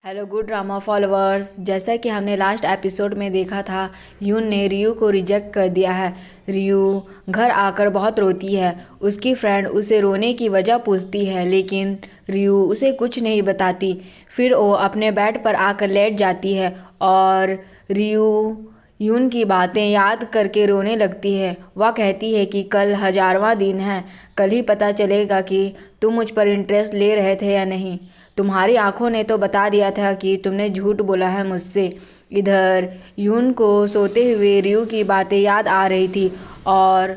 Hello good drama followers. जैसा कि हमने लास्ट एपिसोड में देखा था, यून ने रियू को रिजेक्ट कर दिया है। रियू घर आकर बहुत रोती है। उसकी फ्रेंड उसे रोने की वजह पूछती है, लेकिन रियू उसे कुछ नहीं बताती। फिर वो अपने बेड पर आकर लेट जाती है और रियू यून की बातें याद करके रोने लगती है। वह कहती है कि कल 1000वां दिन है, कल ही पता चलेगा कि तुम मुझ पर इंटरेस्ट ले रहे थे या नहीं। तुम्हारी आंखों ने तो बता दिया था कि तुमने झूठ बोला है मुझसे। इधर यून को सोते हुए रियू की बातें याद आ रही थी और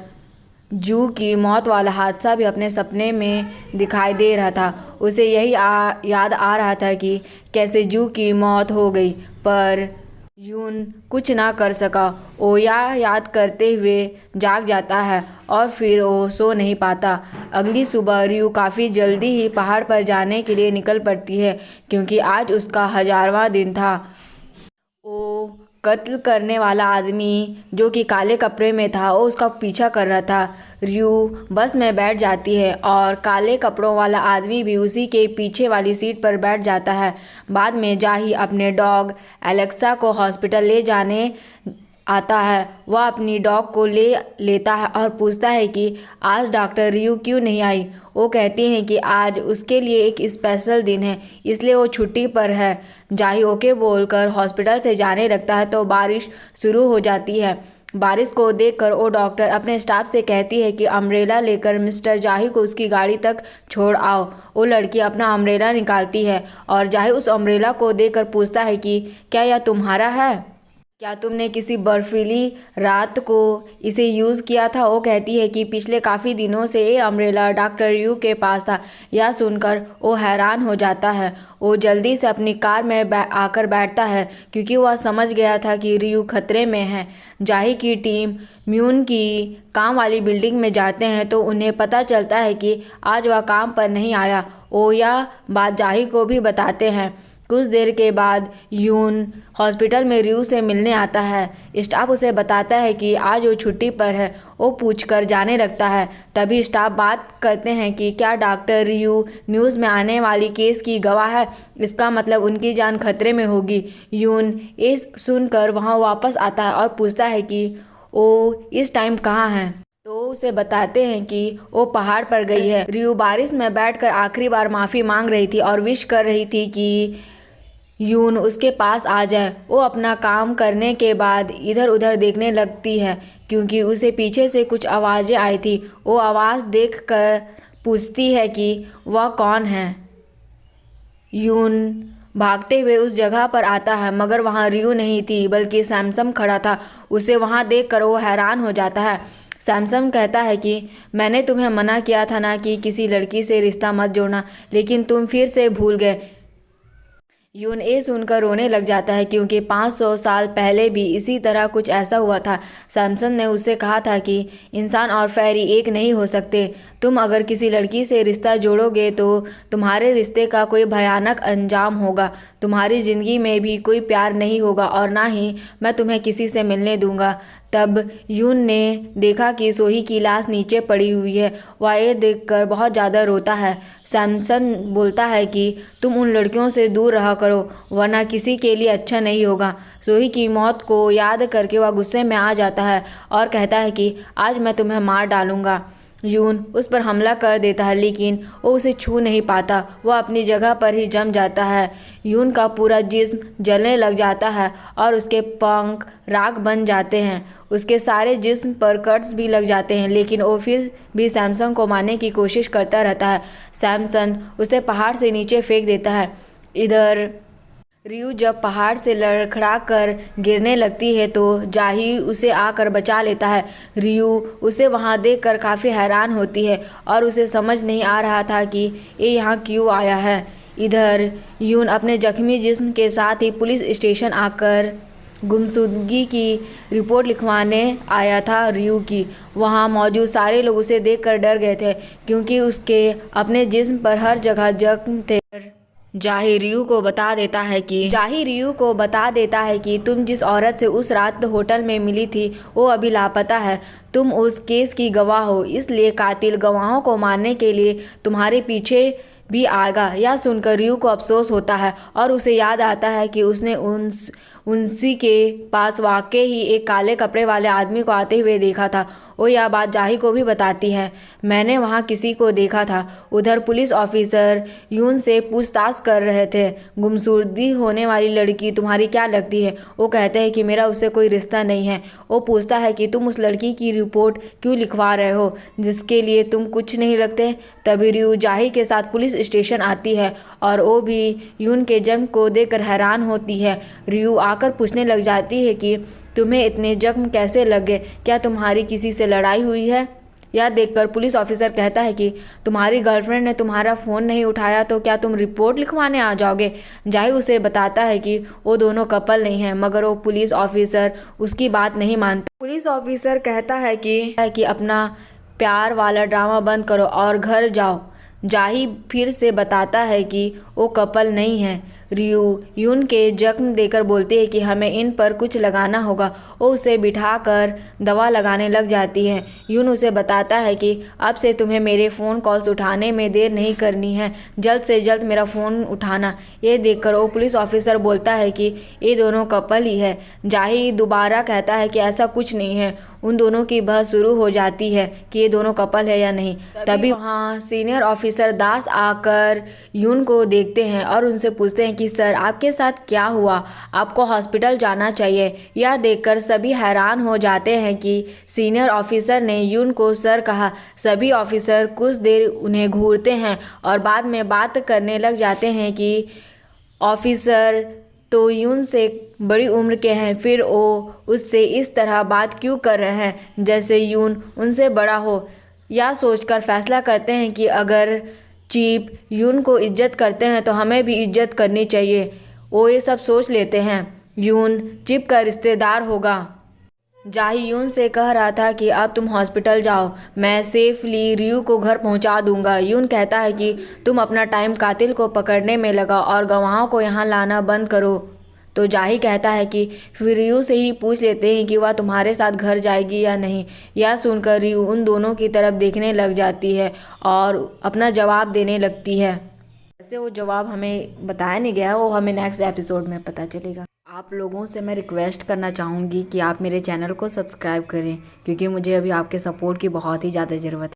जू की मौत वाला हादसा भी अपने सपने में दिखाई दे रहा था। उसे यही याद आ रहा था कि कैसे जू की मौत हो गई, पर यून कुछ ना कर सका। वो याद करते हुए जाग जाता है और फिर वो सो नहीं पाता। अगली सुबह रियू काफ़ी जल्दी ही पहाड़ पर जाने के लिए निकल पड़ती है, क्योंकि आज उसका 1000वां दिन था। वो कत्ल करने वाला आदमी जो कि काले कपड़े में था, वो उसका पीछा कर रहा था। रियू बस में बैठ जाती है और काले कपड़ों वाला आदमी भी उसी के पीछे वाली सीट पर बैठ जाता है। बाद में जाही अपने डॉग एलेक्सा को हॉस्पिटल ले जाने आता है। वह अपनी डॉग को ले लेता है और पूछता है कि आज डॉक्टर रियू क्यों नहीं आई। वो कहती हैं कि आज उसके लिए एक स्पेशल दिन है, इसलिए वो छुट्टी पर है। जाही ओके बोलकर हॉस्पिटल से जाने लगता है तो बारिश शुरू हो जाती है। बारिश को देखकर वो डॉक्टर अपने स्टाफ से कहती है कि अम्ब्रेला लेकर मिस्टर जाही को उसकी गाड़ी तक छोड़ आओ। वो लड़की अपना अम्ब्रेला निकालती है और जाही उस अम्ब्रेला को देखकर पूछता है कि क्या यह तुम्हारा है? क्या तुमने किसी बर्फीली रात को इसे यूज़ किया था? वो कहती है कि पिछले काफ़ी दिनों से ये अम्ब्रेला डॉक्टर रियू के पास था। यह सुनकर वो हैरान हो जाता है। वो जल्दी से अपनी कार में आकर बैठता है, क्योंकि वह समझ गया था कि रियू खतरे में है। जाही की टीम म्यून की काम वाली बिल्डिंग में जाते हैं तो उन्हें पता चलता है कि आज वह काम पर नहीं आया। वो यह बात जाही को भी बताते हैं। कुछ देर के बाद यून हॉस्पिटल में रियू से मिलने आता है। स्टाफ उसे बताता है कि आज वो छुट्टी पर है। वो पूछकर जाने लगता है। तभी स्टाफ बात करते हैं कि क्या डॉक्टर रियू न्यूज़ में आने वाली केस की गवाह है? इसका मतलब उनकी जान खतरे में होगी। यून ये सुनकर वहाँ वापस आता है और पूछता है कि वो इस टाइम कहाँ है। तो उसे बताते हैं कि वो पहाड़ पर गई है। रियू बारिश में बैठकर आखिरी बार माफ़ी मांग रही थी और विश कर रही थी कि यून उसके पास आ जाए। वो अपना काम करने के बाद इधर उधर देखने लगती है, क्योंकि उसे पीछे से कुछ आवाज़ें आई थी। वो आवाज़ देखकर पूछती है कि वह कौन है। यून भागते हुए उस जगह पर आता है, मगर वहाँ रियू नहीं थी, बल्कि सैमसम खड़ा था। उसे वहाँ देखकर वो हैरान हो जाता है। सैमसम कहता है कि मैंने तुम्हें मना किया था ना कि किसी लड़की से रिश्ता मत जोड़ना, लेकिन तुम फिर से भूल गए। यून ये सुनकर रोने लग जाता है, क्योंकि 500 साल पहले भी इसी तरह कुछ ऐसा हुआ था। सैमसन ने उससे कहा था कि इंसान और फैरी एक नहीं हो सकते। तुम अगर किसी लड़की से रिश्ता जोड़ोगे तो तुम्हारे रिश्ते का कोई भयानक अंजाम होगा। तुम्हारी ज़िंदगी में भी कोई प्यार नहीं होगा और ना ही मैं तुम्हें किसी से मिलने दूंगा। तब यून ने देखा कि सोही की लाश नीचे पड़ी हुई है। वह ये देखकर बहुत ज़्यादा रोता है। सैमसन बोलता है कि तुम उन लड़कियों से दूर रहा करो, वरना किसी के लिए अच्छा नहीं होगा। सोही की मौत को याद करके वह गुस्से में आ जाता है और कहता है कि आज मैं तुम्हें मार डालूंगा। यून उस पर हमला कर देता है, लेकिन वो उसे छू नहीं पाता। वह अपनी जगह पर ही जम जाता है। यून का पूरा जिस्म जलने लग जाता है और उसके पंख राख बन जाते हैं। उसके सारे जिस्म पर कट्स भी लग जाते हैं, लेकिन वो फिर भी सैमसन को मारने की कोशिश करता रहता है। सैमसन उसे पहाड़ से नीचे फेंक देता है। इधर रियू जब पहाड़ से लड़खड़ा कर गिरने लगती है तो जाही उसे आकर बचा लेता है। रियू उसे वहां देखकर काफ़ी हैरान होती है और उसे समझ नहीं आ रहा था कि ये यहाँ क्यों आया है। इधर यून अपने जख्मी जिस्म के साथ ही पुलिस स्टेशन आकर गुमशुदगी की रिपोर्ट लिखवाने आया था रियू की। वहाँ मौजूद सारे लोग उसे देखकर डर गए थे, क्योंकि उसके अपने जिस्म पर हर जगह जख्म थे। जाही रियू को बता देता है कि तुम जिस औरत से उस रात होटल में मिली थी वो अभी लापता है। तुम उस केस की गवाह हो, इसलिए कातिल गवाहों को मारने के लिए तुम्हारे पीछे भी आएगा। यह सुनकर रियू को अफसोस होता है और उसे याद आता है कि उसने उनसी के पास वाकई ही एक काले कपड़े वाले आदमी को आते हुए देखा था। वो यह बात जाही को भी बताती है, मैंने वहाँ किसी को देखा था। उधर पुलिस ऑफिसर यून से पूछताछ कर रहे थे, गुमशुदी होने वाली लड़की तुम्हारी क्या लगती है? वो कहते हैं कि मेरा उससे कोई रिश्ता नहीं है। वो पूछता है कि तुम उस लड़की की रिपोर्ट क्यों लिखवा रहे हो जिसके लिए तुम कुछ नहीं लगते। तभी रियू जाही के साथ पुलिस स्टेशन आती है और वो भी यून के जन्म को देखकर हैरान होती है। रियू आकर पूछने लग जाती है कि तुम्हें इतने जख्म कैसे लगे, क्या तुम्हारी किसी से लड़ाई हुई है? यह देखकर पुलिस ऑफिसर कहता है कि तुम्हारी गर्लफ्रेंड ने तुम्हारा फ़ोन नहीं उठाया तो क्या तुम रिपोर्ट लिखवाने आ जाओगे। जाही उसे बताता है कि वो दोनों कपल नहीं हैं, मगर वो पुलिस ऑफिसर उसकी बात नहीं मानता। पुलिस ऑफिसर कहता है कि अपना प्यार वाला ड्रामा बंद करो और घर जाओ। जाही फिर से बताता है कि वो कपल नहीं है। रियू यून के जख्म देकर बोलती है कि हमें इन पर कुछ लगाना होगा। वो उसे बिठाकर दवा लगाने लग जाती है। यून उसे बताता है कि अब से तुम्हें मेरे फ़ोन कॉल्स उठाने में देर नहीं करनी है, जल्द से जल्द मेरा फ़ोन उठाना। ये देखकर वो पुलिस ऑफिसर बोलता है कि ये दोनों कपल ही है। जाही दोबारा कहता है कि ऐसा कुछ नहीं है। उन दोनों की बहस शुरू हो जाती है कि ये दोनों कपल है या नहीं। तभी वहाँ सीनियर ऑफिसर दास आकर यून को देखते हैं और उनसे पूछते हैं कि सर आपके साथ क्या हुआ, आपको हॉस्पिटल जाना चाहिए। यह देखकर सभी हैरान हो जाते हैं कि सीनियर ऑफिसर ने यून को सर कहा। सभी ऑफिसर कुछ देर उन्हें घूरते हैं और बाद में बात करने लग जाते हैं कि ऑफिसर तो यून से बड़ी उम्र के हैं, फिर वो उससे इस तरह बात क्यों कर रहे हैं जैसे यून उनसे बड़ा हो। यह सोचकर फैसला करते हैं कि अगर चीफ यून को इज्जत करते हैं तो हमें भी इज्जत करनी चाहिए। वो ये सब सोच लेते हैं। यून चीफ का रिश्तेदार होगा। जाही यून से कह रहा था कि अब तुम हॉस्पिटल जाओ, मैं सेफली रियू को घर पहुंचा दूंगा। यून कहता है कि तुम अपना टाइम कातिल को पकड़ने में लगाओ और गवाहों को यहाँ लाना बंद करो। तो जाही कहता है कि फिर रियू से ही पूछ लेते हैं कि वह तुम्हारे साथ घर जाएगी या नहीं। यह सुनकर रियू उन दोनों की तरफ देखने लग जाती है और अपना जवाब देने लगती है। वैसे वो जवाब हमें बताया नहीं गया, वो हमें नेक्स्ट एपिसोड में पता चलेगा। आप लोगों से मैं रिक्वेस्ट करना चाहूँगी कि आप मेरे चैनल को सब्सक्राइब करें, क्योंकि मुझे अभी आपके सपोर्ट की बहुत ही ज़्यादा ज़रूरत है।